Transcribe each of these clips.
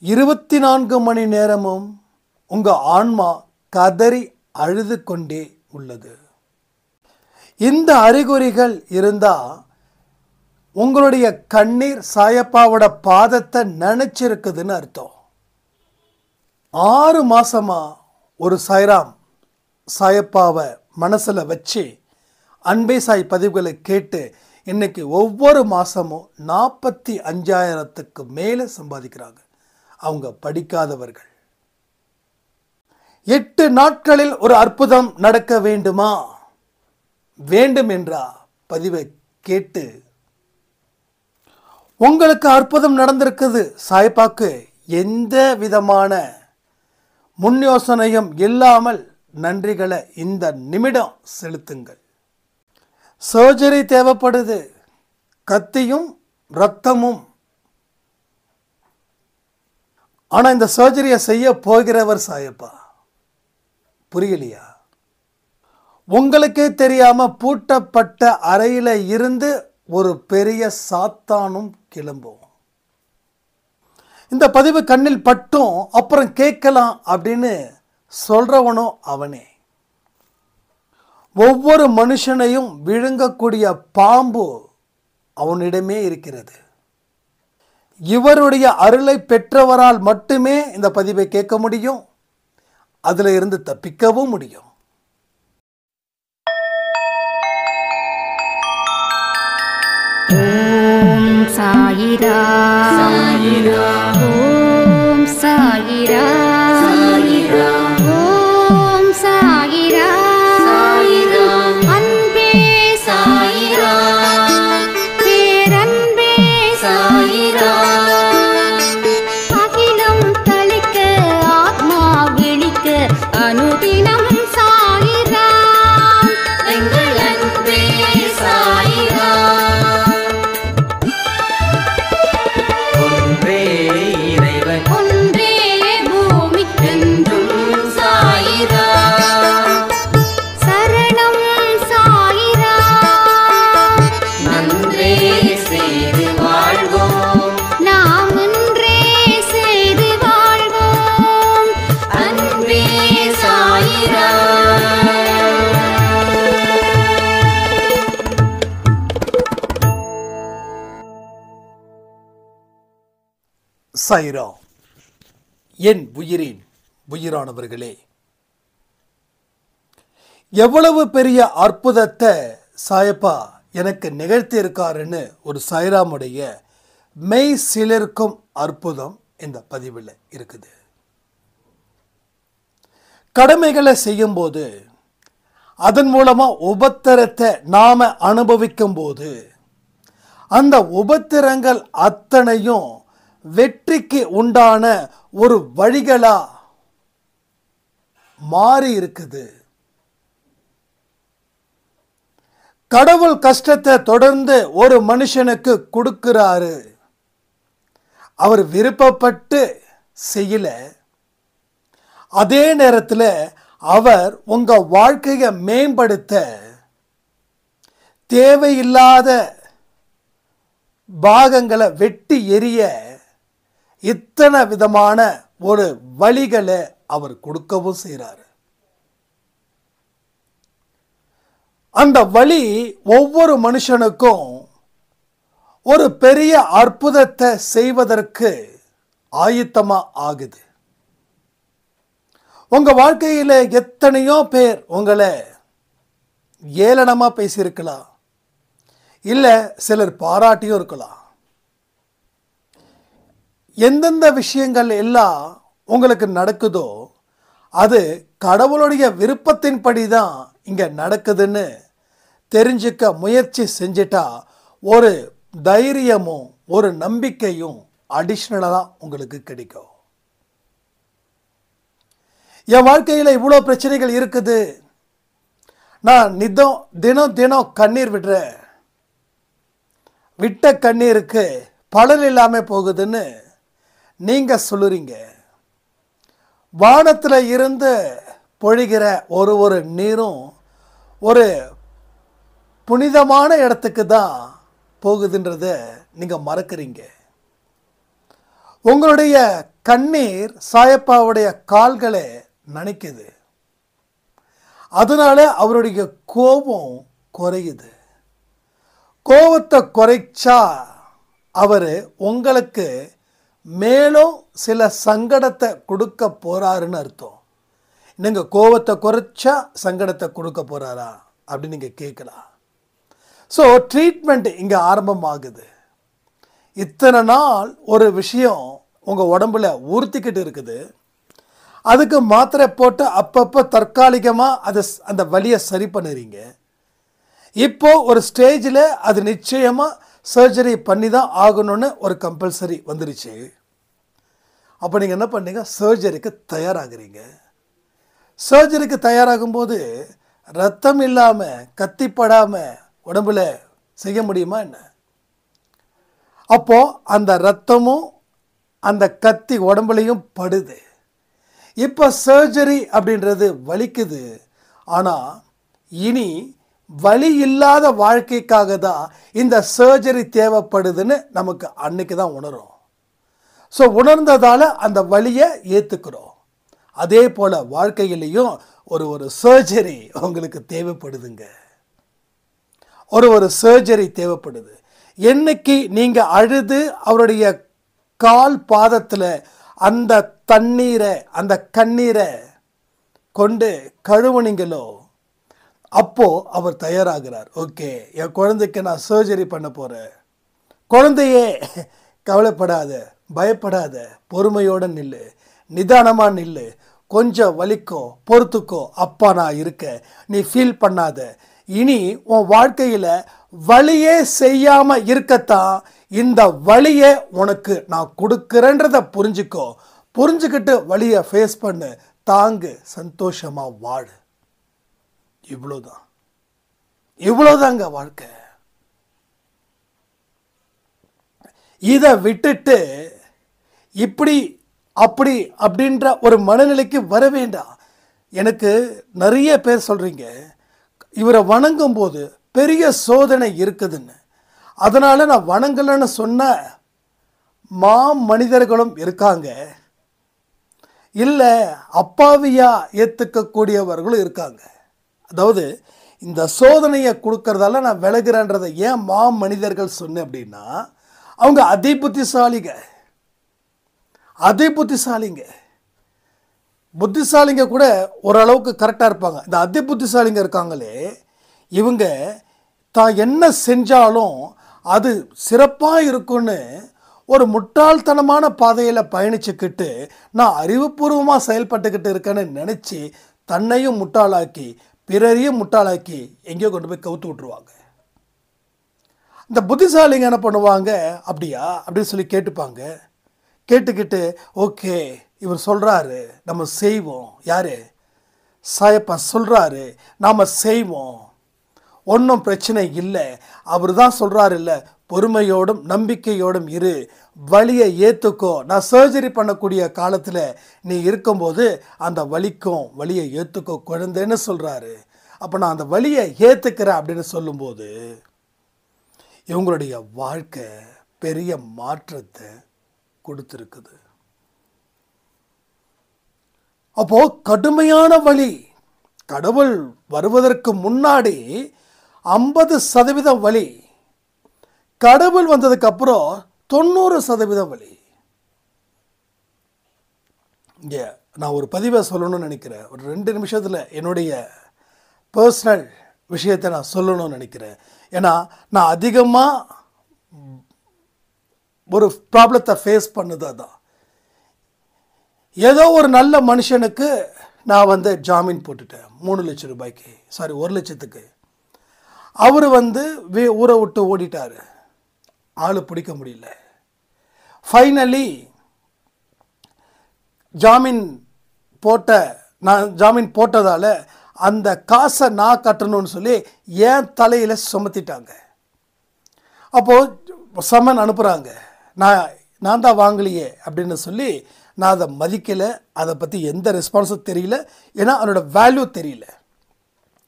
24 மணி நேரமும் உங்கள் ஆன்மா கதறி அழுது கொண்டே உள்ளது. இந்த அறிகுறிகள் இருந்தால் உங்களுடைய கண்ணீர் சாயப்பாவோட பாதத்தை நினைச்சிருக்குதுன்னு அர்த்தம். 6 மாசமா ஒரு சாய்ராம் சாயப்பாவை மனசில் வச்சு அன்பே சாய் பதிவுகளை கேட்டு இன்னைக்கு ஒவ்வொரு மாதமும் 45,000க்கு மேலே சம்பாதிக்கிறாங்க. அவங்க படிக்காதவர்கள். 8 நாட்களில் ஒரு அற்புதம் நடக்க வேண்டுமா? வேண்டும் என்றா பதிவை கேட்டு உங்களுக்கு அற்புதம் நடந்திருக்குது. சாய்பாக்கு எந்த விதமான முன் யோசனையும் இல்லாமல் நன்றிகளை இந்த நிமிடம் செலுத்துங்கள். சர்ஜரி தேவைப்படுது. கத்தியும் இரத்தமும். ஆனால் இந்த சர்ஜரியை செய்ய போகிறவர் சாயப்பா. புரியலையா? உங்களுக்கே தெரியாம பூட்டப்பட்ட அறையில இருந்து ஒரு பெரிய சாத்தானும் கிளம்பும். இந்த பதிவு கண்ணில் பட்டும் அப்புறம் கேட்கலாம் அப்படின்னு சொல்றவனும் அவனே. ஒவ்வொரு மனுஷனையும் விழுங்கக்கூடிய பாம்பு அவனிடமே இருக்கிறது. இவருடைய அருளை பெற்றவரால் மட்டுமே இந்த பதிவை கேட்க முடியும். அதுல இருந்து தப்பிக்கவும் முடியும். ஓம் சாயிரா சாயிரா ஓம் சாயிரா சாயிரா ஓம் சாயிரா சாயிரா அன்பே சாயிரா பேரன்பே சாயிரா அகிலம் தளிக்க ஆத்மா விழிக்க அனுதினம் சாயிரா எங்கள் அன்பே சாயிரா ஒன்றே பூமிக்கென்றும் சாயிரா சரணம் சாயிரா நன்றே செய்து வாழ்வோம் நாம் ஒன்றே செய்து வாழ்வோம் அன்பே சாயிரா. சாயிரா. என் உயிரின் உயிரானவர்களே, எவ்வளவு பெரிய அற்புதத்தை சாயப்பா எனக்கு நிகழ்த்தி இருக்காருன்னு ஒரு சாய்ராமுடைய மெய் சிலிர்க்கும் அற்புதம் இந்த பதிவில் இருக்குது. கடமைகளை செய்யும்போது அதன் மூலமா உபத்திரத்தை நாம அனுபவிக்கும் போது அந்த உபத்திரங்கள் அத்தனையும் வெற்றிக்கு உண்டான ஒரு வழிகளா மாறி இருக்குது. கடவுள் கஷ்டத்தை தொடர்ந்து ஒரு மனுஷனுக்கு கொடுக்கிறாரு. அவர் விருப்பப்பட்டு செய்யல. அதே நேரத்தில் அவர் உங்க வாழ்க்கையை மேம்படுத்த தேவையில்லாத பாகங்களை வெட்டி எறிய இத்தனை விதமான ஒரு வழிகளை அவர் கொடுக்கவும் செய்கிறார். அந்த வழி ஒவ்வொரு மனுஷனுக்கும் ஒரு பெரிய அற்புதத்தை செய்வதற்கு ஆயத்தமா ஆகுது. உங்க வாழ்க்கையில எத்தனையோ பேர் உங்களை ஏளனமா பேசியிருக்கலாம், இல்ல சிலர் பாராட்டியும் இருக்கலாம். எந்தெந்த விஷயங்கள் எல்லாம் உங்களுக்கு நடக்குதோ அது கடவுளுடைய விருப்பத்தின்படி தான் இங்க நடக்குதுன்னு தெரிஞ்சுக்க முயற்சி செஞ்சிட்டா ஒரு தைரியமும் ஒரு நம்பிக்கையும் அடிஷ்னலாக உங்களுக்கு கிடைக்கும். என் வாழ்க்கையில் இவ்வளோ பிரச்சனைகள் இருக்குது, நான் தினம் தினம் கண்ணீர் விடுறேன், விட்ட கண்ணீருக்கு பலன் இல்லாமல் போகுதுன்னு நீங்கள் சொல்லுறீங்க. வானத்தில் இருந்து பொழிகிற ஒரு நீரும் ஒரு புனிதமான இடத்துக்கு தான் போகுதுன்றத நீங்கள் மறக்கிறீங்க. உங்களுடைய கண்ணீர் சாயப்பாவுடைய கால்களை நனைக்குது. அதனால அவருடைய கோபம் குறையுது. கோபத்தை குறைச்சா அவர் உங்களுக்கு மேலும் சில சங்கடத்தை கொடுக்க போறாருன்னு அர்த்தம். நீங்கள் கோபத்தை குறைச்சா சங்கடத்தை கொடுக்க போறாரா அப்படின்னு நீங்கள் கேட்கலாம். ஸோ ட்ரீட்மெண்ட் இங்கே ஆரம்பமாகுது. இத்தனை நாள் ஒரு விஷயம் உங்கள் உடம்புல ஊர்த்திக்கிட்டு இருக்குது. அதுக்கு மாத்திரை போட்டு அப்பப்போ தற்காலிகமாக அந்த வலியை சரி பண்ணுறீங்க. இப்போ ஒரு ஸ்டேஜில் அது நிச்சயமாக சர்ஜரி பண்ணி தான் ஆகணும்னு ஒரு கம்பல்சரி வந்துருச்சு. அப்போ நீங்கள் என்ன பண்ணீங்க? சர்ஜரிக்கு தயாராகிறீங்க. சர்ஜரிக்கு தயாராகும்போது ரத்தம் இல்லாமல் கத்திப்படாமல் உடம்புல செய்ய முடியுமா என்ன? அப்போது அந்த ரத்தமும் அந்த கத்தி உடம்புலையும் படுது. இப்போ சர்ஜரி அப்படின்றது வலிக்குது. ஆனால் இனி வலி இல்லாத வாழ்க்கைக்காக தான் இந்த சர்ஜரி தேவைப்படுதுன்னு நமக்கு அன்னைக்கு தான் உணரும். ஸோ உணர்ந்ததால் அந்த வலியை ஏற்றுக்கிறோம். அதே போல் வாழ்க்கையிலையும் ஒரு சர்ஜரி உங்களுக்கு தேவைப்படுதுங்க. ஒரு சர்ஜரி தேவைப்படுது. என்னைக்கு நீங்கள் அழுது அவருடைய கால் பாதத்தில் அந்த தண்ணீரை அந்த கண்ணீரை கொண்டு கழுவுனீங்களோ அப்போ அவர் தயாராகிறார். ஓகே, என் குழந்தைக்கு நான் சர்ஜரி பண்ண போகிறேன். குழந்தையே கவலைப்படாத, பயப்படாத, பொறுமையோடு நில்லு, நிதானமாக நில்லு, கொஞ்சம் வலிக்கும், பொறுத்துக்கோ, அப்பா நான் இருக்கேன், நீ ஃபீல் பண்ணாத. இனி உன் வாழ்க்கையில் வலியே செய்யாமல் இருக்கத்தான் இந்த வலியை உனக்கு நான் கொடுக்குறேன்றதை புரிஞ்சுக்கோ. புரிஞ்சுக்கிட்டு வலியை ஃபேஸ் பண்ணு, தாங்கு, சந்தோஷமாக வாழு. இவ்வளோதான், இவ்வளோதாங்க வாழ்க்கை. இதை விட்டுட்டு இப்படி அப்படி அப்படின்ற ஒரு மனநிலைக்கு வர வேண்டாம். எனக்கு நிறைய பேர் சொல்கிறீங்க, இவரை வணங்கும் போது பெரிய சோதனை இருக்குதுன்னு. அதனால் நான் வணங்கலைன்னு சொன்ன மனிதர்களும் இருக்காங்க. இல்லை அப்பாவியா ஏற்றுக்கக்கூடியவர்களும் இருக்காங்க. அதாவது இந்த சோதனையை கொடுக்கறதால நான் விலகிறேன்றதை ஏன் மனிதர்கள் சொன்னேன் அப்படின்னா, அவங்க புத்திசாலிங்க கூட ஓரளவுக்கு கரெக்டாக இருப்பாங்க. இந்த புத்திசாலிங்க இருக்காங்களே, இவங்க தான் என்ன செஞ்சாலும் அது சிறப்பாக இருக்குன்னு ஒரு முட்டாள்தனமான பாதையில் பயணிச்சுக்கிட்டு நான் அறிவுபூர்வமாக செயல்பட்டுக்கிட்டு இருக்கேன்னு நினச்சி தன்னையும் முட்டாளாக்கி பிறரையும் முட்டாளாக்கி எங்கேயோ கொண்டு போய் கவுத்து விட்டுருவாங்க. இந்த புத்திசாலிங்க என்ன பண்ணுவாங்க? அப்படியா அப்படின்னு சொல்லி கேட்டுப்பாங்க. கேட்டுக்கிட்டு ஓகே இவர் சொல்கிறாரு நம்ம செய்வோம். யார்? சாயப்பா சொல்கிறாரு நாம் செய்வோம், ஒன்றும் பிரச்சனை இல்லை, அவர் தான் சொல்கிறாரு இல்லை, பொறுமையோடும் நம்பிக்கையோடும் இரு, வலியை ஏற்றுக்கோ, நான் சர்ஜரி பண்ணக்கூடிய காலத்தில் நீ இருக்கும்போது அந்த வலியை ஏற்றுக்கோ குழந்தைன்னு சொல்கிறாரு. அப்போ நான் அந்த வலியை ஏற்றுக்கிறேன் அப்படின்னு சொல்லும்போது இவங்களுடைய வாழ்க்கை பெரிய மாற்றத்தை கொடுத்துருக்குது. அப்போ கடுமையான வலி, கடவுள் வருவதற்கு முன்னாடி 50% வலி, கடவுள் வந்ததுக்கு அப்புறம் 90% வலி. இங்கே நான் ஒரு பதிவை சொல்லணும்னு நினைக்கிறேன். ஒரு 2 நிமிஷத்தில் என்னுடைய பர்சனல் விஷயத்தை நான் சொல்லணும்னு நினைக்கிறேன். ஏன்னா நான் அதிகமாக ஒரு ப்ராப்ளத்தை ஃபேஸ் பண்ணது தான். ஏதோ ஒரு நல்ல மனுஷனுக்கு நான் ஜாமீன் போட்டுட்டேன் 3 லட்சம் ரூபாய்க்கு, 1 லட்சத்துக்கு. அவர் ஊரை விட்டு ஓடிட்டார், ஆளு பிடிக்க முடியல. ஃபைனலி நான் ஜாமீன் போட்டதால் அந்த காசை நான் கட்டணும்னு சொல்லி என் தலையில் சுமத்திட்டாங்க. அப்போது சம்மன் அனுப்புகிறாங்க, நான் தான் வாங்கலையே அப்படின்னு சொல்லி நான் அதை மதிக்கலை. அதை பற்றி எந்த ரெஸ்பான்ஸும் தெரியல, ஏன்னா அதனோட வேல்யூ தெரியல.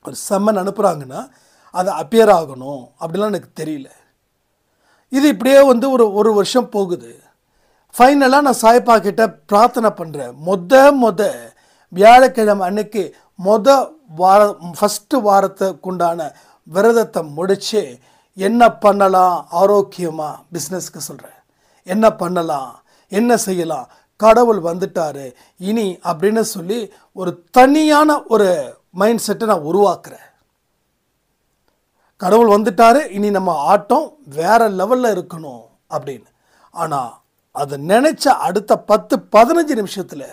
ஒரு சம்மன் அனுப்புகிறாங்கன்னா அது அப்பியர் ஆகணும் அப்படிலாம் எனக்கு தெரியல. இது இப்படியே ஒரு வருஷம் போகுது. ஃபைனலாக நான் சாய்ப்பா கிட்ட பிரார்த்தனை பண்ணுறேன். மொத வியாழக்கிழமை அன்னைக்கு ஃபஸ்ட்டு வாரத்துக்குண்டான விரதத்தை முடித்து என்ன பண்ணலாம், ஆரோக்கியமாக பிஸ்னஸ்க்கு சொல்கிறேன், என்ன பண்ணலாம், என்ன செய்யலாம், கடவுள் வந்துட்டார் இனி அப்படின்னு சொல்லி ஒரு தனியான ஒரு மைண்ட் செட்டை நான் உருவாக்குறேன். கடவுள் வந்துட்டார், இனி நம்ம ஆட்டம் வேறு லெவலில் இருக்கணும் அப்படின்னு. ஆனால் அதை நினச்ச அடுத்த 10-15 நிமிஷத்தில்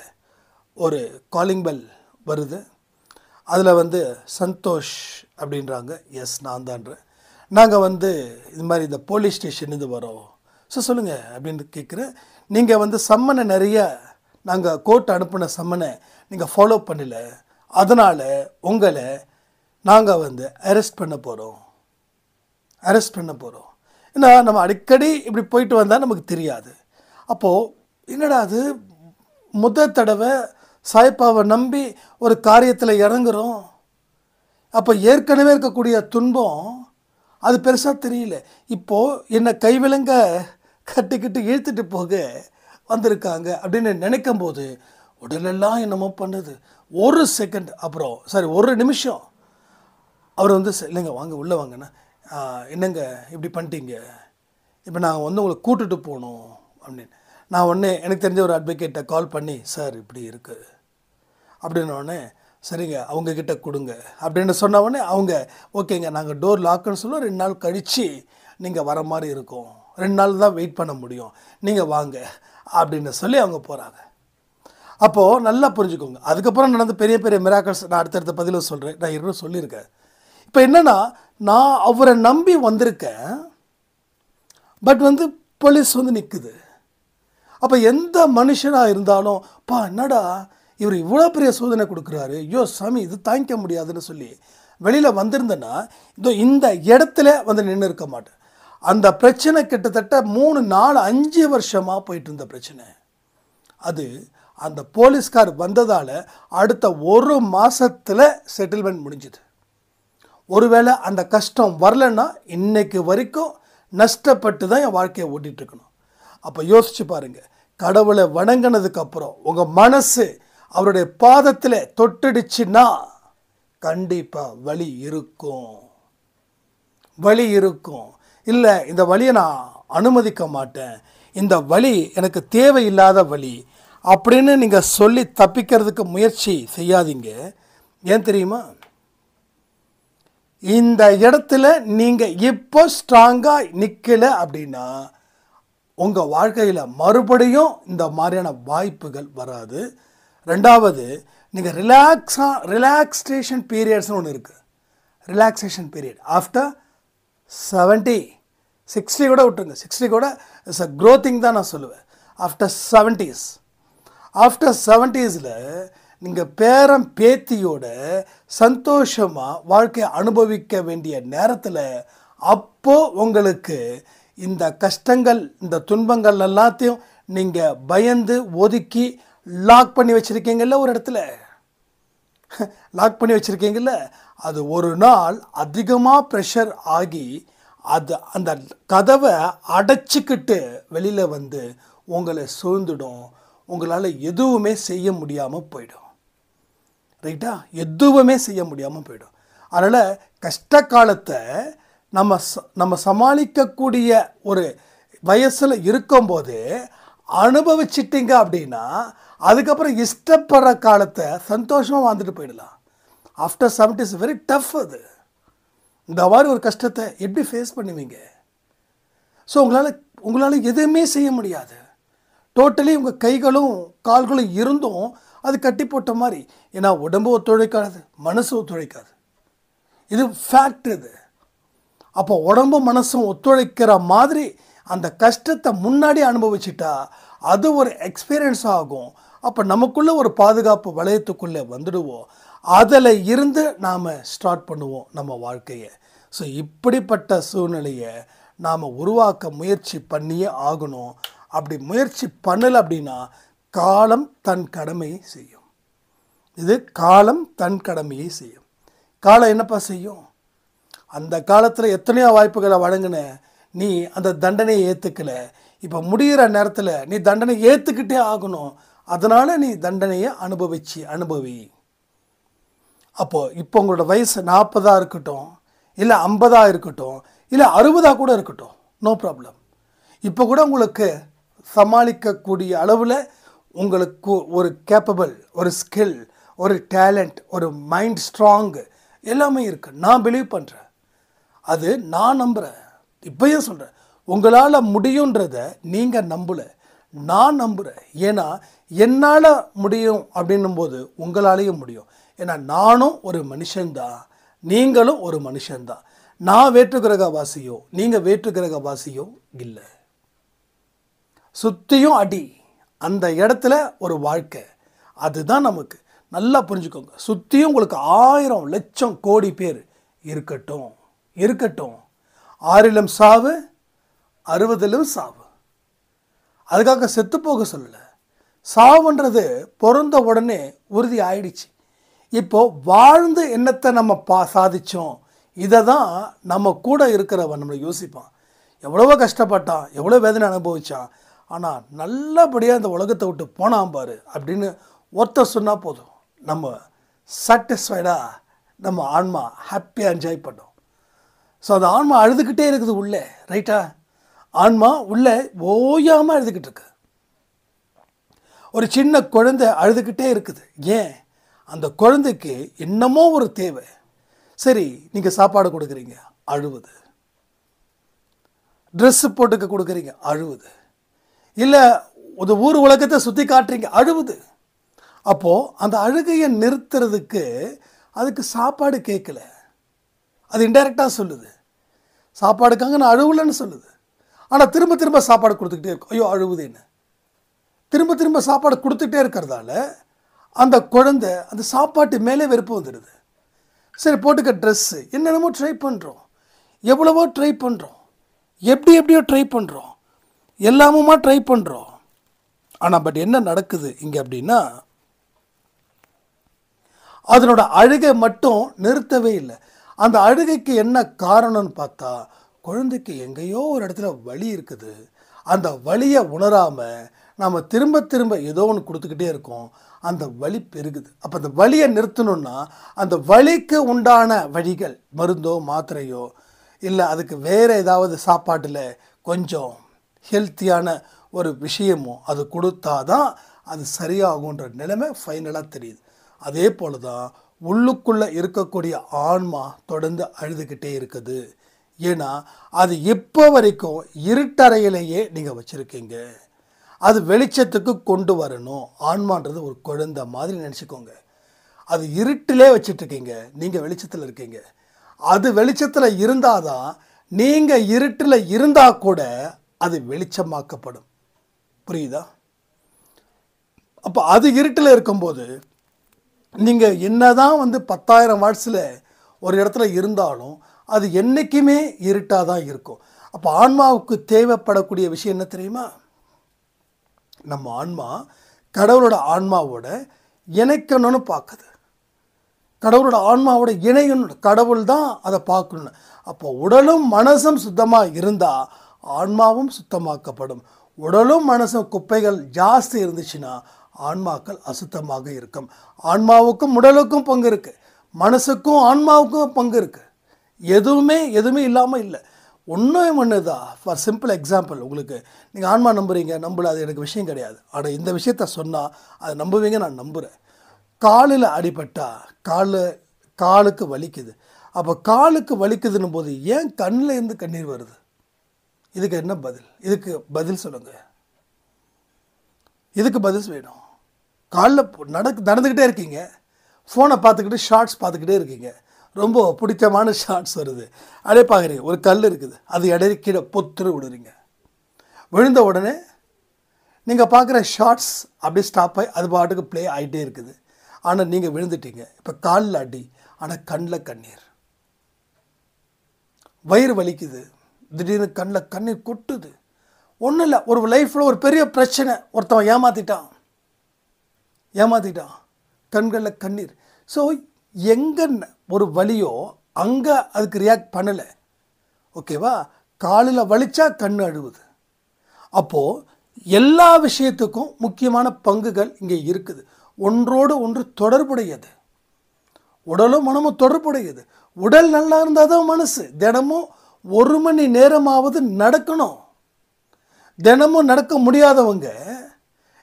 ஒரு காலிங் பெல் வருது. அதில் சந்தோஷ் அப்படின்றாங்க. எஸ், நான் தான்றேன். நாங்கள் இது மாதிரி இந்த போலீஸ் ஸ்டேஷன் இது வரோம், ஸோ சொல்லுங்கள் அப்படின்னு கேட்குறேன். நீங்கள் சம்மனை நிறைய நாங்கள் கோர்ட் அனுப்பின சம்மனை நீங்கள் ஃபாலோ பண்ணல, அதனால் உங்களை நாங்கள் அரெஸ்ட் பண்ண போகிறோம். ஏன்னா நம்ம அடிக்கடி இப்படி போயிட்டு வந்தால் நமக்கு தெரியாது. அப்போது என்னடா அது முதல் தடவை சாய்ப்பாவை நம்பி ஒரு காரியத்தில் இறங்குறோம். அப்போ ஏற்கனவே இருக்கக்கூடிய துன்பம் அது பெருசாக தெரியல. இப்போது என்னை கைவிலங்க கட்டிக்கிட்டு இழுத்துட்டு போக வந்திருக்காங்க அப்படின்னு நினைக்கும் போது உடலெல்லாம் என்னமோ பண்ணுது. ஒரு செகண்ட் அப்புறம் ஒரு நிமிஷம் அவர் இல்லைங்க வாங்க உள்ளே வாங்கண்ணா, என்னங்க இப்படி பண்ணிட்டீங்க, இப்போ நான் உங்களை கூட்டுட்டு போகணும் அப்படின்னு. நான் எனக்கு தெரிஞ்ச ஒரு அட்வொகேட்டை கால் பண்ணி, சார் இப்படி இருக்குது அப்படின்னோடனே, சரிங்க அவங்கக்கிட்ட கொடுங்க அப்படின்னு சொன்ன உடனே அவங்க ஓகேங்க நாங்கள் டோர் லாக்குன்னு சொல்லுவோம், 2 நாள் கழித்து நீங்கள் வர மாதிரி இருக்கும், 2 நாள் தான் வெயிட் பண்ண முடியும், நீங்கள் வாங்க அப்படின்னு சொல்லி அவங்க போகிறாங்க. அப்போது நல்லா புரிஞ்சுக்கோங்க. அதுக்கப்புறம் நடந்த பெரிய பெரிய மிராக்கல்ஸ் நான் அடுத்தடுத்த பதிவில் சொல்கிறேன், நான் ஏற்கனவே சொல்லியிருக்கேன். இப்போ என்னென்னா, நான் அவரை நம்பி வந்திருக்கேன், பட் போலீஸ் நிற்குது. அப்போ எந்த மனுஷனாக இருந்தாலும் என்னடா இவர் இவ்வளோ பெரிய சோதனை கொடுக்குறாரு, ஐயோ சாமி இது தாங்கிக்க முடியாதுன்னு சொல்லி வெளியில் வந்திருந்தேன்னா இந்த இடத்துல நின்று இருக்க மாட்டேன். அந்த பிரச்சனை கிட்டத்தட்ட 3, 4, 5 வருஷமாக போயிட்டு இருந்த பிரச்சனை. அது அந்த போலீஸ்கார் வந்ததால் அடுத்த 1 மாதத்தில் செட்டில்மெண்ட் முடிஞ்சுது. ஒருவேளை அந்த கஷ்டம் வரலன்னா இன்னைக்கு வரைக்கும் நஷ்டப்பட்டு தான் என் வாழ்க்கையை ஓட்டிகிட்ருக்கணும். அப்போ யோசிச்சு பாருங்கள், கடவுளை வணங்கினதுக்கப்புறம் உங்கள் மனசு அவருடைய பாதத்தில் தொட்டுடுச்சுன்னா கண்டிப்பாக வலி இருக்கும். இல்லை இந்த வலியை நான் அனுமதிக்க மாட்டேன், இந்த வலி எனக்கு தேவையில்லாத வலி அப்படின்னு நீங்கள் சொல்லி தப்பிக்கிறதுக்கு முயற்சி செய்யாதீங்க. ஏன் தெரியுமா, இந்த இடத்துல நீங்கள் இப்போ ஸ்ட்ராங்காக நிற்கலை அப்படின்னா உங்கள் வாழ்க்கையில் மறுபடியும் இந்த மாதிரியான வாய்ப்புகள் வராது. ரெண்டாவது, நீங்கள் ரிலாக்ஸேஷன் பீரியட்ஸ்னு ஒன்று இருக்குது. ரிலாக்ஸேஷன் பீரியட் ஆஃப்டர் 70, 60 கூட விட்டுருங்க, 60 கூட இட்ஸ் அ க்ரோத்திங் தான் நான் சொல்லுவேன். ஆஃப்டர் 70s நீங்கள் பேரம் பேத்தியோட சந்தோஷமாக வாழ்க்கையை அனுபவிக்க வேண்டிய நேரத்தில் அப்போது உங்களுக்கு இந்த கஷ்டங்கள் இந்த துன்பங்கள் எல்லாத்தையும் நீங்கள் பயந்து ஒதுக்கி லாக் பண்ணி வச்சுருக்கீங்கல்ல, ஒரு இடத்துல லாக் பண்ணி வச்சுருக்கீங்கல்ல, அது ஒரு நாள் அதிகமாக ப்ரெஷர் ஆகி அந்த கதவை அடைச்சிக்கிட்டு வெளியில் உங்களை சூழ்ந்துடும். உங்களால் எதுவுமே செய்ய முடியாமல் போயிடும். ரைட்டா, எதுவுமே செய்ய முடியாமல் போயிடும். அதனால் கஷ்ட காலத்தை நம்ம சமாளிக்கக்கூடிய ஒரு வயசில் இருக்கும்போது அனுபவிச்சிட்டிங்க அப்படின்னா அதுக்கப்புறம் இஷ்டப்படுற காலத்தை சந்தோஷமாக வாழ்ந்துட்டு போயிடலாம். After 70 is very tough. அது இந்த மாதிரி ஒரு கஷ்டத்தை எப்படி ஃபேஸ் பண்ணுவீங்க? ஸோ உங்களால் எதுவுமே செய்ய முடியாது. டோட்டலி உங்கள் கைகளும் கால்களும் இருந்தும் அது கட்டி போட்ட மாதிரி. ஏன்னா உடம்பு ஒத்துழைக்காது, மனசு ஒத்துழைக்காது. இது ஃபேக்ட். இது அப்போ உடம்பு மனசும் ஒத்துழைக்கிற மாதிரி அந்த கஷ்டத்தை முன்னாடி அனுபவிச்சிட்டா அது ஒரு எக்ஸ்பீரியன்ஸ் ஆகும். அப்போ நமக்குள்ளே ஒரு பாதுகாப்பு வளையத்துக்குள்ளே வந்துடுவோம். அதில் இருந்து நாம் ஸ்டார்ட் பண்ணுவோம் நம்ம வாழ்க்கையை. ஸோ இப்படிப்பட்ட சூழ்நிலையை நாம் உருவாக்க முயற்சி பண்ணியே ஆகணும். அப்படி முயற்சி பண்ணலை அப்படின்னா காலம் தன் கடமையை செய்யும். இது காலம் தன் கடமையை செய்யும். காலம் என்னப்பா செய்யும்? அந்த காலத்தில் எத்தனையோ வாய்ப்புகளை வழங்கின நீ அந்த தண்டனையை ஏற்றுக்கலை. இப்போ முடிகிற நேரத்தில் நீ தண்டனை ஏற்றுக்கிட்டே ஆகணும். அதனால் நீ தண்டனையை அனுபவி. அப்போது இப்போ உங்களோட வயசு 40 இருக்கட்டும், இல்லை 50 இருக்கட்டும், இல்லை 60 கூட இருக்கட்டும், நோ ப்ராப்ளம். இப்போ கூட உங்களுக்கு சமாளிக்கக்கூடிய அளவில் உங்களுக்கு ஒரு கேப்பபிள், ஒரு ஸ்கில், ஒரு டேலண்ட், ஒரு மைண்ட் ஸ்ட்ராங்கு எல்லாமே இருக்குது. நான் பிலீவ் பண்ணுறேன், அது நான் நம்புகிறேன். இப்போயும் சொல்கிறேன், உங்களால் முடியுன்றத நீங்கள் நம்பலை, நான் நம்புகிறேன். ஏன்னா என்னால் முடியும் அப்படின்னும்போது உங்களாலேயும் முடியும். ஏன்னா நானும் ஒரு மனுஷன்தான், நீங்களும் ஒரு மனுஷன்தான். நான் வேற்று கிரகவாசியோ நீங்கள் வேற்று கிரகவாசியோ இல்லை. சுற்றியும் அடி, அந்த இடத்துல ஒரு வாழ்க்கை, அதுதான் நமக்கு. நல்லா புரிஞ்சுக்கோங்க. சுற்றியும் உங்களுக்கு 1000 லட்சம் கோடி பேர் இருக்கட்டும். 6லும் சாவு, 60லும் சாவு. அதுக்காக செத்து போக சொல்லலை. சாவுன்றது பிறந்த உடனே உறுதி ஆயிடுச்சு. இப்போ வாழ்ந்து என்னத்தை நம்ம சாதித்தோம், இதை தான் நம்ம கூட இருக்கிறவன் நம்மளை யோசிப்பான். எவ்வளவோ கஷ்டப்பட்டான், எவ்வளோ வேதனை அனுபவிச்சான், ஆனால் நல்லபடியாக இந்த உலகத்தை விட்டு போனான் பாரு அப்படின்னு ஒருத்தர் சொன்னால் போதும், நம்ம சாட்டிஸ்ஃபைடாக நம்ம ஆன்மா ஹாப்பியாக என்ஜாய் பண்ணோம். ஸோ அந்த ஆன்மா அழுதுகிட்டே இருக்குது உள்ளே, ரைட்டா? ஆன்மா உள்ளே ஓயாமல் அழுதுகிட்டு இருக்கு. ஒரு சின்ன குழந்தை அழுதுகிட்டே இருக்குது. ஏன்? அந்த குழந்தைக்கு என்னமோ ஒரு தேவை. சரி, நீங்கள் சாப்பாடு கொடுக்குறீங்க, அழுவுது. ட்ரெஸ்ஸு போட்டுக்க கொடுக்குறீங்க, அழுவுது. இல்லை ஒரு ஊர் உலகத்தை சுற்றி காட்டுறீங்க, அழுவுது. அப்போது அந்த அழுகையை நிறுத்துறதுக்கு அதுக்கு சாப்பாடு கேட்கல. அது இன்டைரக்டாக சொல்லுது, சாப்பாடுக்காக நான் அழுவலைன்னு சொல்லுது. ஆனால் திரும்ப திரும்ப சாப்பாடு கொடுத்துக்கிட்டே இருக்கும். ஐயோ அழுவுதுன்னு திரும்ப திரும்ப சாப்பாடு கொடுத்துக்கிட்டே இருக்கிறதால அந்த குழந்தை அந்த சாப்பாட்டு மேலே வெறுப்பு வந்துடுது. சரி, போட்டுக்க ட்ரெஸ்ஸு, என்னென்னமோ ட்ரை பண்ணுறோம், எவ்வளவோ ட்ரை பண்ணுறோம், எப்படியோ ட்ரை பண்ணுறோம், எல்லாமுமா ட்ரை பண்ணுறோம். ஆனால் பட் என்ன நடக்குது இங்கே அப்படின்னா, அதனோட அழுகை மட்டும் நிறுத்தவே இல்லை. அந்த அழுகைக்கு என்ன காரணம்னு பார்த்தா, குழந்தைக்கு எங்கேயோ ஒரு இடத்துல வலி இருக்குது. அந்த வலியை உணராமல் நாம் திரும்ப திரும்ப ஏதோ ஒன்று கொடுத்துக்கிட்டே இருக்கோம். அந்த வலி பெருகுது. அப்போ அந்த வலியை நிறுத்தணும்னா அந்த வலிக்கு உண்டான வழிகள், மருந்தோ மாத்திரையோ இல்லை அதுக்கு வேறு ஏதாவது சாப்பாட்டில் கொஞ்சம் ஹெல்த்தியான ஒரு விஷயமோ அது கொடுத்தாதான் அது சரியாகுன்ற நிலைமை ஃபைனலாக தெரியுது. அதே போல தான் உள்ளுக்குள்ளே இருக்கக்கூடிய ஆன்மா தொடர்ந்து அழுதுகிட்டே இருக்குது. ஏன்னா அது இப்போ வரைக்கும் இருட்டறையிலேயே நீங்கள் வச்சுருக்கீங்க. அது வெளிச்சத்துக்கு கொண்டு வரணும். ஆன்மான்றது ஒரு குழந்தை மாதிரி நினச்சிக்கோங்க. அது இருட்டிலே வச்சிட்ருக்கீங்க, நீங்கள் வெளிச்சத்தில் இருக்கீங்க. அது வெளிச்சத்தில் இருந்தால் தான், நீங்கள் இருட்டில் இருந்தால் கூட அது வெளிச்சமாக்கப்படும். புரியுதா? அப்போ அது இருட்டில் இருக்கும்போது நீங்கள் என்னதான் 10,000 வாட்ஸில் ஒரு இடத்துல இருந்தாலும் அது என்றைக்குமே இருட்டாக தான் இருக்கும். அப்போ ஆன்மாவுக்கு தேவைப்படக்கூடிய விஷயம் என்ன தெரியுமா? நம்ம ஆன்மா கடவுளோட ஆன்மாவோட இணைக்கணும்னு பார்க்குது. கடவுளோட ஆன்மாவோட இணையணும், கடவுள் தான் அதை பார்க்கணும். அப்போ உடலும் மனசும் சுத்தமாக இருந்தால் ஆன்மாவும் சுத்தமாக்கப்படும். உடலும் மனசும் குப்பைகள் ஜாஸ்தி இருந்துச்சுன்னா ஆன்மாக்கள் அசுத்தமாக இருக்கும். ஆன்மாவுக்கும் உடலுக்கும் பங்கு இருக்குது, மனசுக்கும் ஆன்மாவுக்கும் பங்கு இருக்குது. எதுவுமே இல்லாமல் இல்லை. ஒன்று தான். ஃபார் சிம்பிள் எக்ஸாம்பிள், உங்களுக்கு நீங்கள் ஆன்மா நம்புறீங்க, நம்பல, அது எனக்கு விஷயம் கிடையாது. ஆனால் இந்த விஷயத்த சொன்னால் அதை நம்புவீங்க, நான் நம்புகிறேன். காலில் அடிபட்டால் காலுக்கு வலிக்குது. அப்போ காலுக்கு வலிக்குதுன்னும் போது ஏன் கண்ணில் இருந்து கண்ணீர் வருது? இதுக்கு என்ன பதில்? இதுக்கு பதில் சொல்லுங்கள். இதுக்கு பதில் வேணும். காலில் நடந்துக்கிட்டே இருக்கீங்க, ஃபோனை பார்த்துக்கிட்டு ஷார்ட்ஸ் பார்த்துக்கிட்டே இருக்கீங்க, ரொம்ப பிடிச்சமான ஷார்ட்ஸ் வருது, அப்படியே பார்க்குறீங்க, ஒரு கல் இருக்குது, அது இடையே கீழே பொத்துரு விடுறீங்க. விழுந்த உடனே நீங்கள் பார்க்குற ஷார்ட்ஸ் அப்படியே ஸ்டாப் ஆகி அது பாட்டுக்கு ப்ளே ஆகிட்டே இருக்குது. ஆனால் நீங்கள் விழுந்துட்டீங்க. இப்போ காலில் அடி, ஆனால் கண்ணில் கண்ணீர். வயிறு வலிக்குது, திடீர்னு கண்ணில் கண்ணீர் கொட்டுது. ஒன்றும் இல்லை, ஒரு லைஃப்பில் ஒரு பெரிய பிரச்சனை, ஒருத்தவன் ஏமாற்றிட்டான், கண்களில் கண்ணீர். ஸோ எங்கே ஒரு வலியோ அங்கே அதுக்கு ரியாக்ட் பண்ணலை. ஓகேவா? காலில் வலிச்சா கண் அழுவுது. அப்போது எல்லா விஷயத்துக்கும் முக்கியமான பங்குகள் இங்கே இருக்குது. ஒன்றோடு ஒன்று தொடர்புடையது. உடலும் மனமும் தொடர்புடையது. உடல் நல்லா இருந்தால் தான் மனசு. தினமும் 1 மணி நேரமாவது நடக்கணும். தினமும் நடக்க முடியாதவங்க,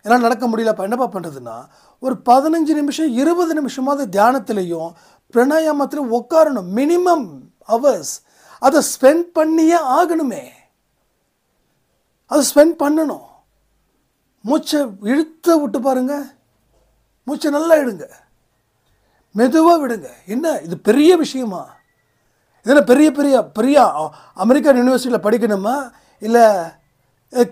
என்னால் நடக்க முடியலப்பா என்னப்பா பண்ணுறதுன்னா, ஒரு 15 நிமிஷம் 20 நிமிஷமாவது தியானத்திலையும் பிராணாயாமத்திலையும் உட்காரணும். மினிமம் ஹவர்ஸ் அதை ஸ்பெண்ட் பண்ணியே ஆகணுமே. அதை ஸ்பெண்ட் பண்ணணும். மூச்சை இழுத்த விட்டு பாருங்க. மூச்சை நல்லா இடுங்க, மெதுவாக விடுங்க. என்ன இது பெரிய விஷயமா? இதில் பெரிய பெரிய பெரிய அமெரிக்கன் யூனிவர்சிட்டியில் படிக்கணுமா, இல்லை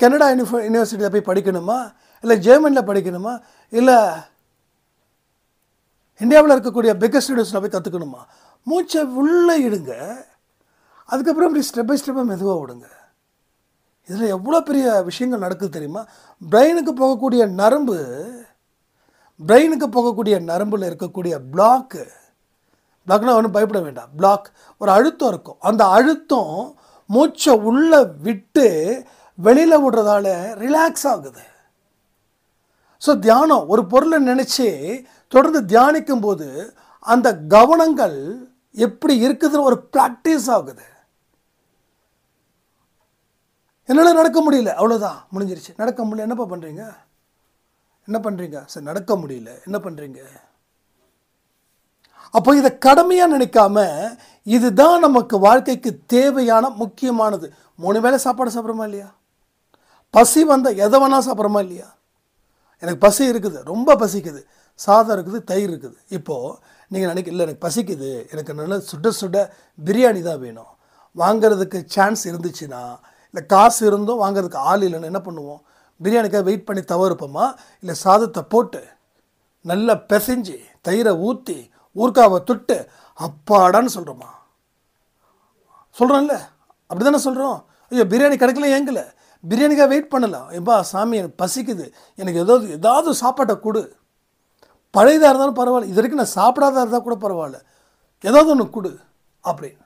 கனடா யூனிவர்சிட்டியில் போய் படிக்கணுமா, இல்லை ஜெர்மனியில் படிக்கணுமா, இல்லை இந்தியாவில் இருக்கக்கூடிய பிக்கஸ்ட் யூனிவர்சிட்டியில் போய் கற்றுக்கணுமா? மூச்சை உள்ளே இடுங்க, அதுக்கப்புறம் இப்படி ஸ்டெப் பை ஸ்டெப்பாக மெதுவாக விடுங்க. இதில் எவ்வளோ பெரிய விஷயங்கள் நடக்குது தெரியுமா? பிரெயினுக்கு போகக்கூடிய நரம்பில் இருக்கக்கூடிய பிளாக்னா ஒன்றும் பயப்பட வேண்டாம். பிளாக் ஒரு அழுத்தம் இருக்கும். அந்த அழுத்தம் மூச்சை உள்ளே விட்டு வெளியில் விடுறதால ரிலாக்ஸ் ஆகுது. ஸோ தியானம் ஒரு பொருளை நினச்சி தொடர்ந்து தியானிக்கும் போது அந்த கவனங்கள் எப்படி இருக்குதுன்னு ஒரு ப்ராக்டிஸ் ஆகுது. என்னால் நடக்க முடியல, அவ்வளோதான், முடிஞ்சிருச்சு. நடக்க முடியல, என்ன பண்ணுறீங்க? சரி, நடக்க முடியல, என்ன பண்ணுறீங்க? அப்போ இதை கடமையாக நினைக்காம, இதுதான் நமக்கு வாழ்க்கைக்கு தேவையான முக்கியமானது. 3 வேளை சாப்பாடு சாப்பிட்றோமா இல்லையா? பசி வந்தால் எதை வேணால் சாப்பிட்றோமா இல்லையா? எனக்கு பசி இருக்குது, ரொம்ப பசிக்குது, சாதம் இருக்குது, தயிர் இருக்குது. இப்போது நீங்கள் இல்லை எனக்கு பசிக்குது, எனக்கு நல்ல சுட பிரியாணி தான் வேணும். வாங்கிறதுக்கு சான்ஸ் இருந்துச்சுன்னா, இல்லை காசு இருந்தும் வாங்கிறதுக்கு ஆள் இல்லைன்னு என்ன பண்ணுவோம்? பிரியாணிக்காக வெயிட் பண்ணி தவறுப்போமா, இல்லை சாதத்தை போட்டு நல்லா பிசைஞ்சு தயிரை ஊற்றி ஊர்க்காவை தொட்டு அப்பாடான்னு சொல்கிறோமா? சொல்கிறோம்ல, அப்படி தானே சொல்கிறோம். ஐயோ பிரியாணி கிடைக்கல, ஏங்கலை, பிரியாணிக்காக வெயிட் பண்ணலாம். எப்பா சாமி எனக்கு பசிக்குது, எனக்கு ஏதாவது சாப்பாட்டை கொடு. பழையதாக இருந்தாலும் பரவாயில்ல, இது வரைக்கும் நான் சாப்பிடாத இருந்தால் கூட பரவாயில்ல, ஏதாவது ஒன்று கொடு அப்படின்னு.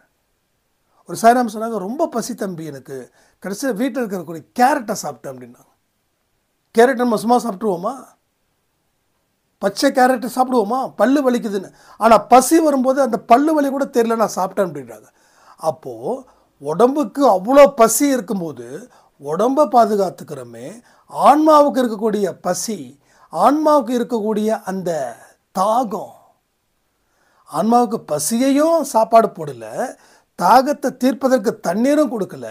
ஒரு சாய்ராம் சொன்னாங்க, ரொம்ப பசி தம்பி எனக்கு, கடைசியில் வீட்டில் இருக்கக்கூடிய கேரட்டை சாப்பிட்டேன் அப்படின்னாங்க. கேரட் நம்ம சும்மா சாப்பிட்ருவோமா? பச்சை கேரட்டை சாப்பிடுவோமா? பல்லு வலிக்குதுன்னு. ஆனால் பசி வரும்போது அந்த பல்லு வலி கூட தெரியல, நான் சாப்பிட்டேன் அப்படின்றாங்க. அப்போது உடம்புக்கு அவ்வளோ பசி இருக்கும்போது உடம்பை பாதுகாத்துக்கிறோமே, ஆன்மாவுக்கு இருக்கக்கூடிய பசி, ஆன்மாவுக்கு இருக்கக்கூடிய அந்த தாகம், ஆன்மாவுக்கு பசியையும் சாப்பாடு போடல, தாகத்தை தீர்ப்பதற்கு தண்ணீரும் கொடுக்கல,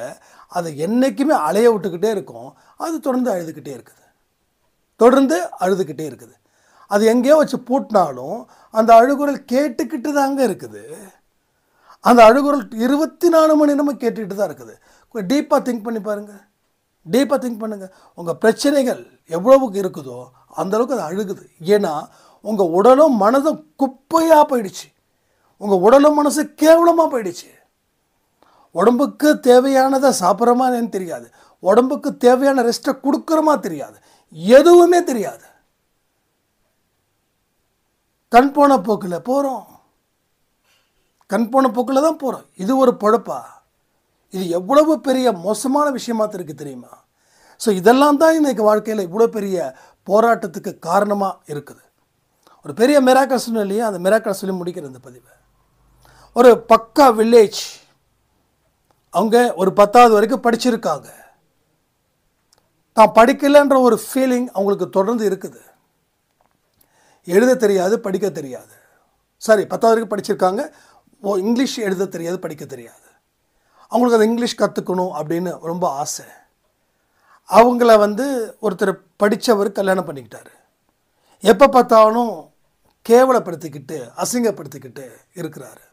அதை என்றைக்குமே அலைய விட்டுக்கிட்டே இருக்கும். அது தொடர்ந்து அழுதுகிட்டே இருக்குது. அது எங்கேயோ வச்சு பூட்டினாலும் அந்த அழுகுரல் கேட்டுக்கிட்டு தாங்க இருக்குது. அந்த அழுகுரல் 24 மணி நேரமும் கேட்டுக்கிட்டு தான் இருக்குது. டீப்பாக திங்க் பண்ணி பாருங்கள், டீப்பாக திங்க் பண்ணுங்கள். உங்கள் பிரச்சனைகள் எவ்வளவுக்கு இருக்குதோ அந்தளவுக்கு அது அழுகுது. ஏன்னா உங்கள் உடலும் மனதும் குப்பையாக போயிடுச்சு, உங்கள் உடலும் மனசு கேவலமாக போயிடுச்சு. உடம்புக்கு தேவையானதை சாப்பிட்றோமான்னு தெரியாது, உடம்புக்கு தேவையான ரெஸ்ட்டை கொடுக்குறோமா தெரியாது, எதுவுமே தெரியாது. கண் போன போக்கில் போகிறோம், தான் போகிறோம். இது ஒரு பொழப்பா? இது எவ்வளவு பெரிய மோசமான விஷயமா இருக்குது தெரியுமா? ஸோ இதெல்லாம் தான் இன்றைக்கு வாழ்க்கையில் இவ்வளோ பெரிய போராட்டத்துக்கு காரணமாக இருக்குது. ஒரு பெரிய மிராக்கல் சொன்ன இல்லையா, அந்த மிராக்கல் சொல்லி முடிக்கிற இந்த பதிவை. ஒரு பக்கா வில்லேஜ், அவங்க ஒரு 10வது வரைக்கும் படிச்சிருக்காங்க. தான் படிக்கலைன்ற ஒரு ஃபீலிங் அவங்களுக்கு தொடர்ந்து இருக்குது. எழுத தெரியாது, படிக்க தெரியாது. 10வது வரைக்கும் படிச்சிருக்காங்க, இங்கிலீஷ் எழுத தெரியாது, படிக்க தெரியாது. அவங்களுக்கு அந்த இங்கிலீஷ் கற்றுக்கணும் அப்படின்னு ரொம்ப ஆசை. அவங்கள ஒருத்தர் படித்தவர் கல்யாணம் பண்ணிக்கிட்டாரு. எப்போ பார்த்தாலும் கேவலப்படுத்திக்கிட்டு அசிங்கப்படுத்திக்கிட்டு இருக்கிறாரு.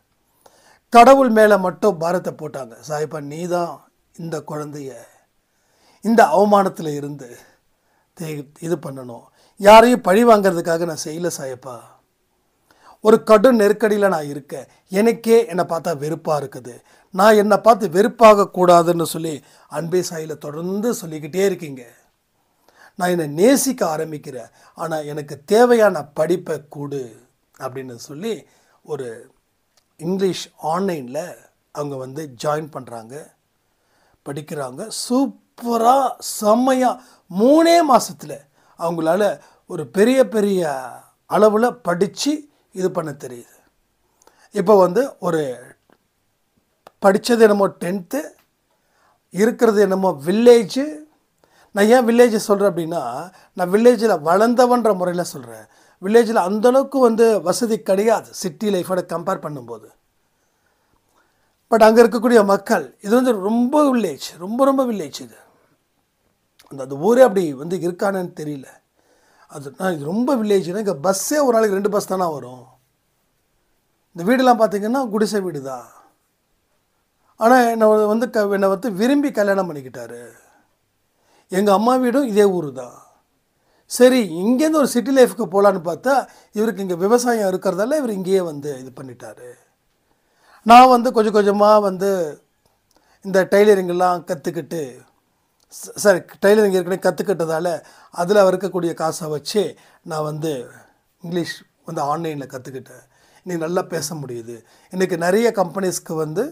கடவுள் மேலே மட்டும் பாரத்தை போட்டாங்க. சாயப்பா நீ தான் இந்த குழந்தைய இந்த அவமானத்தில் இருந்து இது பண்ணணும், யாரையும் பழி வாங்கிறதுக்காக நான் செய்யலை சாயப்பா. ஒரு கடும் நெருக்கடியில் நான் இருக்கேன், எனக்கே என்னை பார்த்தா வெறுப்பாக இருக்குது, நான் என்னை பார்த்து வெறுப்பாகக்கூடாதுன்னு சொல்லி அன்பே சாயில் தொடர்ந்து சொல்லிக்கிட்டே இருக்கீங்க. நான் என்னை நேசிக்க ஆரம்பிக்கிறேன், ஆனால் எனக்கு தேவையான படிப்பை கொடு அப்படின்னு சொல்லி ஒரு இங்கிலீஷ் ஆன்லைனில் அவங்க ஜாயின் பண்ணுறாங்க, படிக்கிறாங்க. சூப்பராக செம்மையாக 3 மாதத்தில் அவங்களால ஒரு பெரிய பெரிய அளவில் படித்து இது பண்ண தெரியுது. இப்போ வந்து ஒரு படித்தது என்னமோ 10th, இருக்கிறது என்னமோ வில்லேஜு. நான் ஏன் வில்லேஜ் சொல்கிறேன் அப்படின்னா, நான் வில்லேஜில் வளர்ந்தவன்ற முறையில் சொல்கிறேன். வில்லேஜில் அந்தளவுக்கு வந்து வசதி கிடையாது சிட்டி லைஃபோட கம்பேர் பண்ணும்போது. பட் அங்கே இருக்கக்கூடிய மக்கள் இது வந்து ரொம்ப வில்லேஜ், ரொம்ப ரொம்ப வில்லேஜ். இது அந்த ஊரே அப்படி வந்து இருக்கானு தெரியல. அது இது ரொம்ப வில்லேஜ்னா இங்கே பஸ்ஸே ஒரு நாளைக்கு 2 பஸ் தானே வரும். இந்த வீடெல்லாம் பார்த்திங்கன்னா குடிசை வீடு தான். ஆனால் என்னை வந்து விரும்பி கல்யாணம் பண்ணிக்கிட்டாரு. எங்கள் அம்மா வீடும் இதே ஊர் தான். சரி, இங்கேருந்து ஒரு சிட்டி லைஃப்க்கு போகலான்னு பார்த்தா இவருக்கு இங்கே விவசாயம் இருக்கிறதால இவர் இங்கேயே வந்து இது பண்ணிட்டாரு. நான் வந்து கொஞ்சம் கொஞ்சமாக வந்து இந்த டைலரிங்கெல்லாம் கற்றுக்கிட்டு, சரி டைலரிங் ஏற்கனவே கற்றுக்கிட்டதால அதில் இருக்கக்கூடிய காசை வச்சு நான் வந்து இங்கிலீஷ் வந்து ஆன்லைனில் கற்றுக்கிட்டேன். இன்றைக்கி நல்லா பேச முடியுது. இன்றைக்கி நிறைய கம்பெனிஸ்க்கு வந்து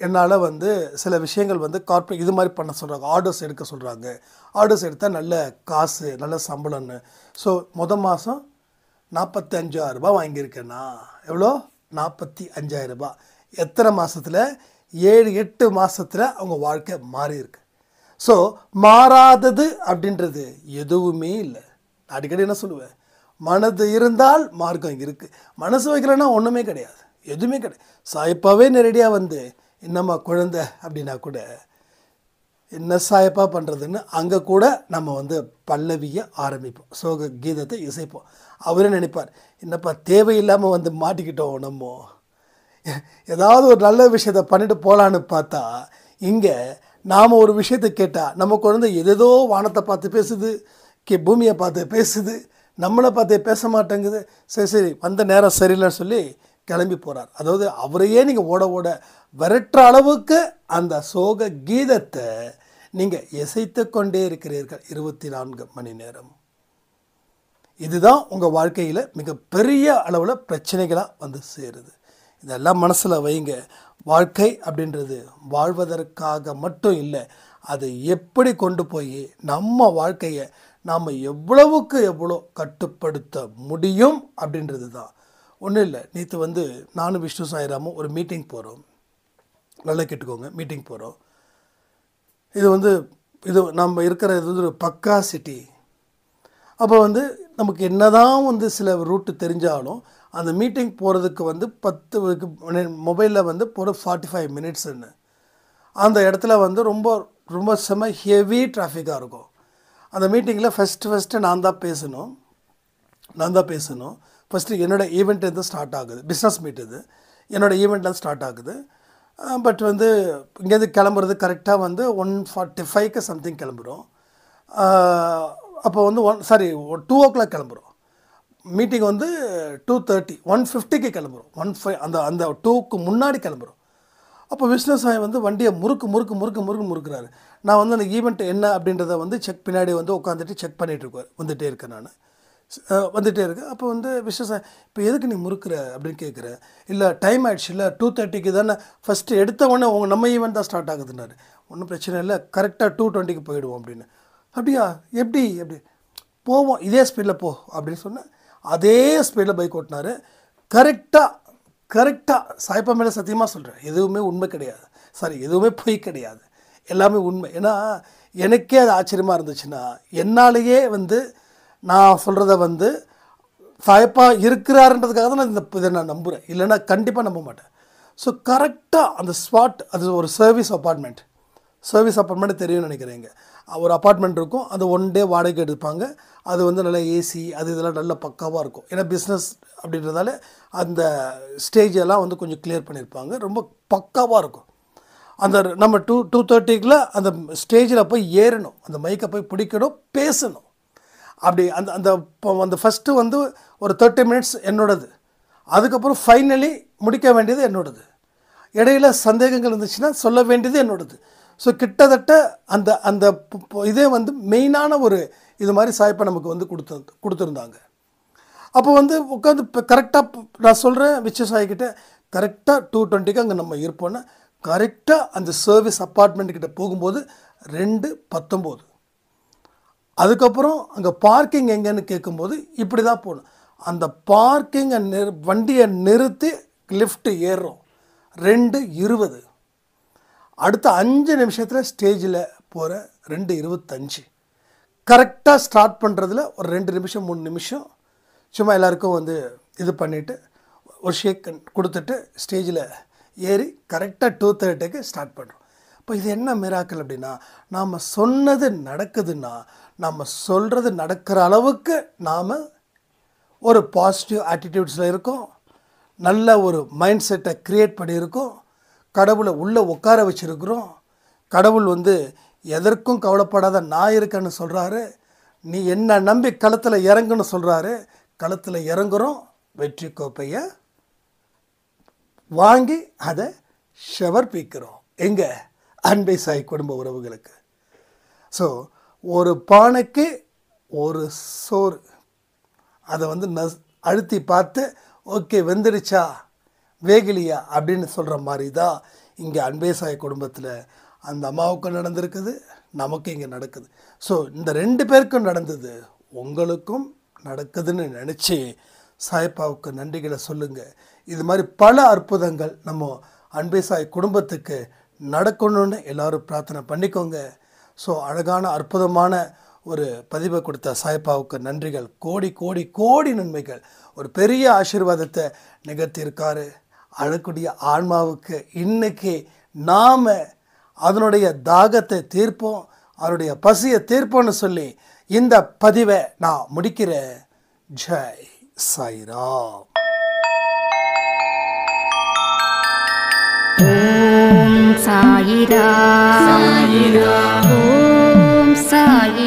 என்னால் வந்து சில விஷயங்கள் வந்து கார்ப்பரேட் இது மாதிரி பண்ண சொல்கிறாங்க, ஆர்டர்ஸ் எடுக்க சொல்கிறாங்க. ஆர்டர்ஸ் எடுத்தால் நல்ல காசு, நல்ல சம்பளம்னு. ஸோ மாதம் 45,000 ரூபாய் வாங்கியிருக்கேன்னா, எவ்வளோ? 45,000 ரூபாய். எத்தனை மாதத்தில்? 7-8 மாதத்தில் அவங்க வாழ்க்கை மாறி இருக்கு. ஸோ மாறாதது அப்படின்றது எதுவுமே இல்லை. நான் அடிக்கடி என்ன சொல்லுவேன், மனது இருந்தால் மார்க்கம் இருக்குது. மனசு வைக்கலன்னா ஒன்றுமே கிடையாது, எதுவுமே கிடையாது. சாய்ப்பாவே நேரடியாக வந்து என்னம்மா குழந்தை அப்படின்னா கூட என்ன சாயப்பா பண்ணுறதுன்னு அங்கே கூட நம்ம வந்து பல்லவியை ஆரம்பிப்போம், சோக கீதத்தை இசைப்போம். அவரே நினைப்பார், என்னப்பா தேவையில்லாமல் வந்து மாட்டிக்கிட்டோம், நம்ம ஏதாவது ஒரு நல்ல விஷயத்தை பண்ணிட்டு போகலான்னு பார்த்தா இங்கே நாம் ஒரு விஷயத்தை கேட்டால் நம்ம குழந்தை எதேதோ வானத்தை பார்த்து பேசுது, பூமியை பார்த்து பேசுது, நம்மளை பார்த்து பேச மாட்டேங்குது. சரி சரி வந்த நேரம் சரியில்லைன்னு சொல்லி கிளம்பி போகிறார். அதாவது அவரையே நீங்கள் ஓட ஓட விரட்டுற அளவுக்கு அந்த சோக கீதத்தை நீங்கள் இசைத்து கொண்டே இருக்கிறீர்கள் 24 மணி நேரம். இதுதான் உங்கள் வாழ்க்கையில் மிகப்பெரிய அளவில் பிரச்சனைகளாக வந்து சேருது. இதெல்லாம் மனசில் வைங்க. வாழ்க்கை அப்படின்றது வாழ்வதற்காக மட்டும் இல்லை, அதை எப்படி கொண்டு போய் நம்ம வாழ்க்கையை நாம் எவ்வளவுக்கு எவ்வளோ கட்டுப்படுத்த முடியும் அப்படின்றது தான். ஒன்றும் இல்லை, நேற்று வந்து நானும் விஷ்ணு சாய்ராமும் ஒரு மீட்டிங் போகிறோம். நல்லா கேட்டுக்கோங்க, மீட்டிங் போகிறோம். இது நம்ம இருக்கிற இது வந்து ஒரு பக்கா சிட்டி. அப்போ வந்து நமக்கு என்ன தான் வந்து சில ரூட்டு தெரிஞ்சாலும் அந்த மீட்டிங் போகிறதுக்கு வந்து 10 மொபைலில் வந்து போகிற 45 மினிட்ஸ்ன்னு அந்த இடத்துல வந்து ரொம்ப ரொம்ப செம ஹெவி டிராஃபிக்காக இருக்கும். அந்த மீட்டிங்கில் ஃபஸ்ட்டு நான் தான் பேசணும். ஃபஸ்ட்டு என்னோடய ஈவெண்ட் இது ஸ்டார்ட் ஆகுது, பிஸ்னஸ் மீட் இது என்னோடய ஈவெண்ட்லாம் ஸ்டார்ட் ஆகுது. பட் வந்து இங்கேருந்து கிளம்புறது கரெக்டாக வந்து 1:45க்கு சம்திங் கிளம்புறோம். அப்போ வந்து 2 o'clock கிளம்புறோம். மீட்டிங் வந்து 2:30, 1:50க்கு கிளம்புறோம். 1:5 அந்த 2க்கு முன்னாடி கிளம்புறோம். அப்போ விஷ்ணுசாய் வந்து வண்டியை முறுக்குறாரு. நான் வந்து அந்த ஈவெண்ட் என்ன அப்படின்றத வந்து பின்னாடி வந்து உட்காந்துட்டு செக் பண்ணிகிட்டு வந்துகிட்டே இருக்கேன். நான் வந்துகிட்டே இருக்கேன். அப்போ வந்து விஷ்ணுசாய், இப்போ எதுக்கு நீ முறுக்குற அப்படின்னு கேட்குற. இல்லை டைம் ஆகிடுச்சு, இல்லை 2:30க்கு தானே ஃபஸ்ட்டு எடுத்த உடனே நம்ம ஈவெண்ட் தான் ஸ்டார்ட் ஆகுதுன்னாரு. ஒன்றும் பிரச்சனை இல்லை, கரெக்டாக 2:20க்கு போயிடுவோம் அப்படின்னு. அப்படியா, எப்படி போவோம், இதே ஸ்பீடில் போ அப்படின்னு சொன்னேன். அதே ஸ்பீடில் பைக் ஓட்டினார். கரெக்டாக சாய்ப்பா மேலே சத்தியமாக சொல்கிறேன், எதுவுமே உண்மை கிடையாது, எதுவுமே பொய் கிடையாது, எல்லாமே உண்மை. ஏன்னா எனக்கே அது ஆச்சரியமாக இருந்துச்சுன்னா, என்னாலேயே வந்து நான் சொல்கிறத வந்து சாய்ப்பா இருக்கிறாருன்றதுக்காக தான் இதை நான் நம்புகிறேன், இல்லைன்னா கண்டிப்பாக நம்ப மாட்டேன். ஸோ கரெக்டாக அந்த ஸ்பாட், அது ஒரு சர்வீஸ் அப்பார்ட்மெண்ட் தெரியும்னு நினைக்கிறேங்க. ஒரு அப்பார்ட்மெண்ட் இருக்கும், அது 1 day வாடகை எடுப்பாங்க. அது வந்து நல்லா ஏசி இதெல்லாம் நல்ல பக்காவாக இருக்கும். ஏன்னா பிஸ்னஸ் அப்படின்றதால அந்த ஸ்டேஜெல்லாம் வந்து கொஞ்சம் கிளியர் பண்ணியிருப்பாங்க, ரொம்ப பக்காவாக இருக்கும். அந்த நம்ம 2:30க்குள்ள அந்த ஸ்டேஜில் போய் ஏறணும், அந்த மைக்கை போய் பிடிக்கணும், பேசணும். அப்படி அந்த ஃபஸ்ட்டு வந்து ஒரு 30 மினிட்ஸ் என்னோடது. அதுக்கப்புறம் ஃபைனலி முடிக்க வேண்டியது என்னோடது. இடையில சந்தேகங்கள் இருந்துச்சுன்னா சொல்ல வேண்டியது என்னோடது. ஸோ கிட்டத்தட்ட அந்த இதே வந்து மெயினான ஒரு இது மாதிரி சாய்ப்பை நமக்கு வந்து கொடுத்துருந்தாங்க. அப்போ வந்து உட்காந்து இப்போ கரெக்டாக நான் சொல்கிறேன் விச்சு சாய்கிட்ட, கரெக்டாக 2:20க்கு அங்கே நம்ம இருப்போன்னா கரெக்டாக அந்த சர்வீஸ் அப்பார்ட்மெண்ட்டுக்கிட்ட போகும்போது 2:19. அதுக்கப்புறம் அங்கே பார்க்கிங் எங்கேன்னு கேட்கும்போது இப்படி தான் போகணும். அந்த பார்க்கிங்கை வண்டியை நிறுத்தி லிஃப்ட் ஏறுறோம் 2:20. அடுத்த 5 நிமிஷத்தில் ஸ்டேஜில் போகிற 2:25. கரெக்டாக ஸ்டார்ட் பண்ணுறதுல ஒரு 2 நிமிஷம் 3 நிமிஷம் சும்மா எல்லாருக்கும் வந்து இது பண்ணிவிட்டு ஒரு ஷேக் கொடுத்துட்டு ஸ்டேஜில் ஏறி கரெக்டாக 2:30க்கு ஸ்டார்ட் பண்ணுறோம். இப்போ இது என்ன மிராக்கிள் அப்படின்னா, நாம் சொன்னது நடக்குதுன்னா நாம் சொல்கிறது நடக்கிற அளவுக்கு நாம் ஒரு பாசிட்டிவ் ஆட்டிடியூட்ஸில் இருக்கோம், நல்ல ஒரு மைண்ட் செட்டை க்ரியேட் பண்ணியிருக்கோம், கடவுளை உள்ளே உட்கார வச்சுருக்கிறோம். கடவுள் வந்து எதற்கும் கவலைப்படாத நான் இருக்கேன்னு சொல்கிறாரு. நீ என்ன நம்பி களத்தில் இறங்குன்னு சொல்கிறாரு. களத்தில் இறங்குறோம், வெற்றி கோப்பையை வாங்கி அதை ஷவர்பிக்கிறோம். எங்கே? அன்பே சாய் குடும்ப உறவுகளுக்கு. ஸோ ஒரு பானைக்கு ஒரு சோறு, அதை வந்து அழுத்தி பார்த்து ஓகே வெந்துடுச்சா வேகலியா அப்படின்னு சொல்கிற மாதிரி தான் இங்கே அன்பே சாய் குடும்பத்தில் அந்த அம்மாவுக்கும் நடந்திருக்குது, நமக்கு இங்கே நடக்குது. ஸோ இந்த 2 பேருக்கும் நடந்தது, உங்களுக்கும் நடக்குதுன்னு நினச்சி சாய்ப்பாவுக்கு நன்றிகளை சொல்லுங்கள். இது மாதிரி பல அற்புதங்கள் நம்ம அன்பே சாய் குடும்பத்துக்கு நடக்கணும்னு எல்லோரும் பிரார்த்தனை பண்ணிக்கோங்க. ஸோ அழகான அற்புதமான ஒரு பதிவை கொடுத்த சாய்ப்பாவுக்கு நன்றிகள். கோடி கோடி கோடி நன்மைகள். ஒரு பெரிய ஆசீர்வாதத்தை நிகழ்த்தியிருக்காரு. அழக்கூடிய ஆன்மாவுக்கு இன்னைக்கு நாம் அதனுடைய தாகத்தை தீர்ப்போம், அதனுடைய பசியை தீர்ப்போம்னு சொல்லி இந்த பதிவை நான் முடிக்கிறேன். ஜெய் சாய்ராம். ஓம் சாயிராம். ஓம் சாயிராம்.